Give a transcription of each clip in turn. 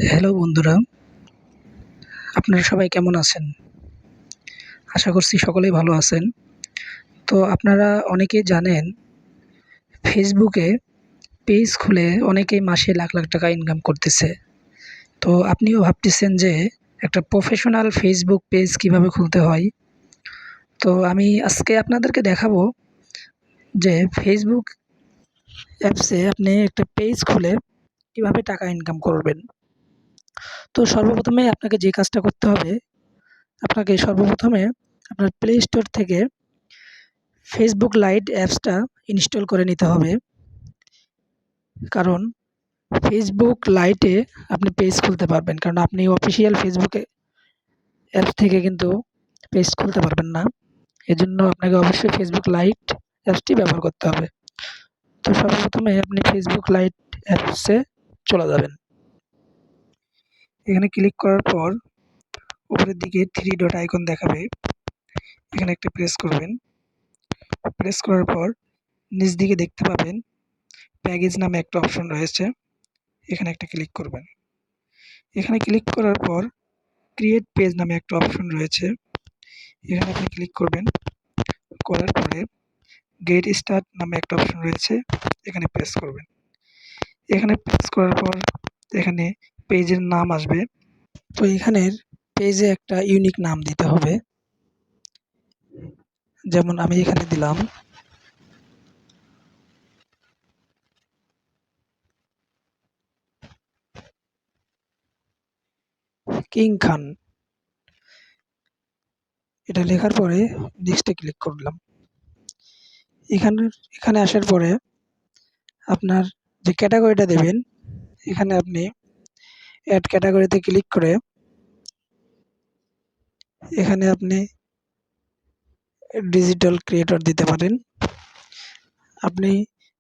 Hello বন্ধুরা, আপনারা সবাই কেমন আছেন? আশা করছি সকলেই ভালো আছেন। তো আপনারা অনেকেই জানেন ফেসবুকে পেজ খুলে অনেকেই মাসে লাখ লাখ টাকা ইনকাম করতেছে। তো আপনিও ভাবতেছেন যে একটা প্রফেশনাল ফেসবুক পেজ কিভাবে খুলতে হয়। তো আমি আজকে আপনাদেরকে দেখাবো যে ফেসবুক অ্যাপসে আপনি একটা পেজ খুলে কিভাবে টাকা ইনকাম করবেন। তো সর্বপ্রথমে আপনাকে যে কাজটা করতে হবে, আপনাকে সর্বপ্রথমে আপনার প্লে স্টোর থেকে ফেসবুক লাইট অ্যাপসটা ইনস্টল করে নিতে হবে। কারণ ফেসবুক লাইটে আপনি পেজ খুলতে পারবেন, কারণ আপনি অফিসিয়াল ফেসবুকে অ্যাপস থেকে কিন্তু পেজ খুলতে পারবেন না। এজন্য আপনাকে অবশ্যই ফেসবুক লাইট অ্যাপসটি ব্যবহার করতে হবে। তো সর্বপ্রথমে আপনি ফেসবুক লাইট অ্যাপসে চলে যাবেন। এখানে ক্লিক করার পর উপরের দিকে 3 ডট আইকন দেখাবে, এখানে একটা প্রেস করবেন। প্রেস করার পর নিচ দিকে দেখতে পাবেন প্যাকেজ নামে একটা অপশন রয়েছে, এখানে একটা ক্লিক করবেন। এখানে ক্লিক করার পর ক্রিয়েট পেজ নামে একটা অপশন রয়েছে, এখানে আপনি ক্লিক করবেন। করার পরে গেট স্টার্ট নামে একটা অপশন রয়েছে, এখানে প্রেস করবেন। এখানে প্রেস করার পর এখানে পেজের নাম আসবে। তো এখানের পেজে একটা ইউনিক নাম দিতে হবে, যেমন আমি এখানে দিলাম কিং খান। এটা লেখার পরে নেক্সটে ক্লিক করলাম। এখানে আসার পরে আপনার যে ক্যাটাগরিটা দেবেন, এখানে আপনি অ্যাড ক্যাটাগরিতে ক্লিক করে এখানে আপনি ডিজিটাল ক্রিয়েটর দিতে পারেন। আপনি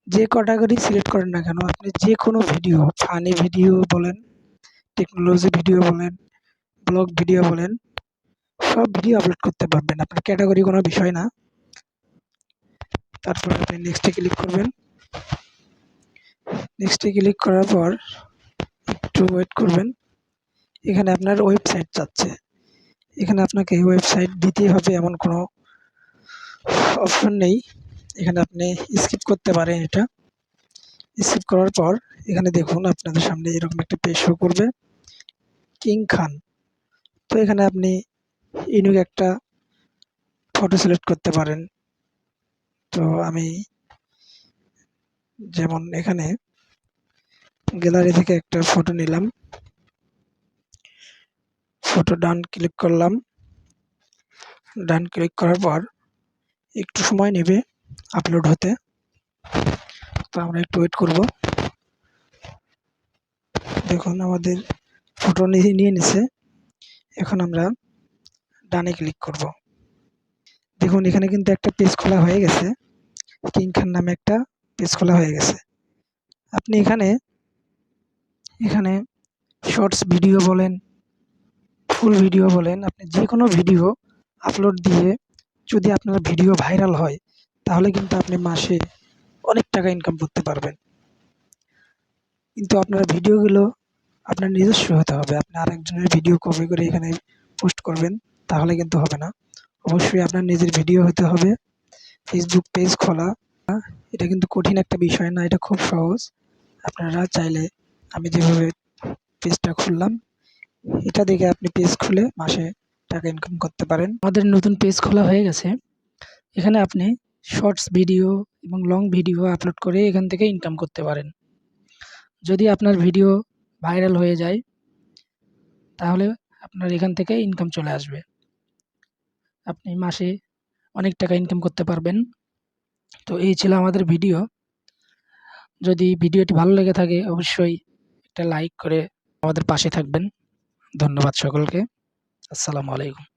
যে ক্যাটাগরি সিলেক্ট করেন না কেন, আপনি যে কোনো ভিডিও, ফানি ভিডিও বলেন, টেকনোলজি ভিডিও বলেন, ব্লগ ভিডিও বলেন, সব ভিডিও আপলোড করতে পারবেন। আপনার ক্যাটাগরি কোনো বিষয় না। তারপর আপনি নেক্সটে ক্লিক করবেন। নেক্সটে ক্লিক করার পর একটু ওয়েট করবেন। এখানে আপনার ওয়েবসাইট চাচ্ছে, এখানে আপনাকে ওয়েবসাইট দিতেই হবে এমন কোনো অপশন নেই। এখানে আপনি স্কিপ করতে পারেন। এটা স্কিপ করার পর এখানে দেখুন আপনাদের সামনে এরকম একটা পেজ শো করবে, কিং খান। তো এখানে আপনি ইউনিক একটা ফটো সিলেক্ট করতে পারেন। তো আমি যেমন এখানে গ্যালারি থেকে একটা ফটো নিলাম, ফটো ডান ক্লিক করলাম। ডান ক্লিক করার পর একটু সময় নেবে আপলোড হতে, তো আমরা একটু ওয়েট করব। দেখুন আমাদের ফটো নিয়ে নিছে। এখন আমরা ডানে ক্লিক করব। দেখুন এখানে কিন্তু একটা পেজ খোলা হয়ে গেছে, কিং খান নামে একটা পেজ খোলা হয়ে গেছে। আপনি এখানে শর্টস ভিডিও বলেন, ফুল ভিডিও বলেন, আপনি যে কোনো ভিডিও আপলোড দিয়ে যদি আপনার ভিডিও ভাইরাল হয়, তাহলে কিন্তু আপনি মাসে অনেক টাকা ইনকাম করতে পারবেন। কিন্তু আপনার ভিডিওগুলো আপনার নিজস্ব হতে হবে। আপনি আরেকজনের ভিডিও কপি করে এখানে পোস্ট করবেন, তাহলে কিন্তু হবে না। অবশ্যই আপনার নিজের ভিডিও হতে হবে। ফেসবুক পেজ খোলা এটা কিন্তু কঠিন একটা বিষয় না, এটা খুব সহজ। আপনারা চাইলে আমি যেভাবে পেজটা খুললাম, এটা দেখে আপনি পেজ খুলে মাসে টাকা ইনকাম করতে পারেন। আমাদের নতুন পেজ খোলা হয়ে গেছে। এখানে আপনি শর্টস ভিডিও এবং লং ভিডিও আপলোড করে এখান থেকে ইনকাম করতে পারেন। যদি আপনার ভিডিও ভাইরাল হয়ে যায়, তাহলে আপনার এখান থেকে ইনকাম চলে আসবে। আপনি মাসে অনেক টাকা ইনকাম করতে পারবেন। তো এই ছিল আমাদের ভিডিও। যদি ভিডিওটি ভালো লেগে থাকে, অবশ্যই একটা লাইক করে আমাদের পাশে থাকবেন। ধন্যবাদ সকলকে। আসসালামু আলাইকুম।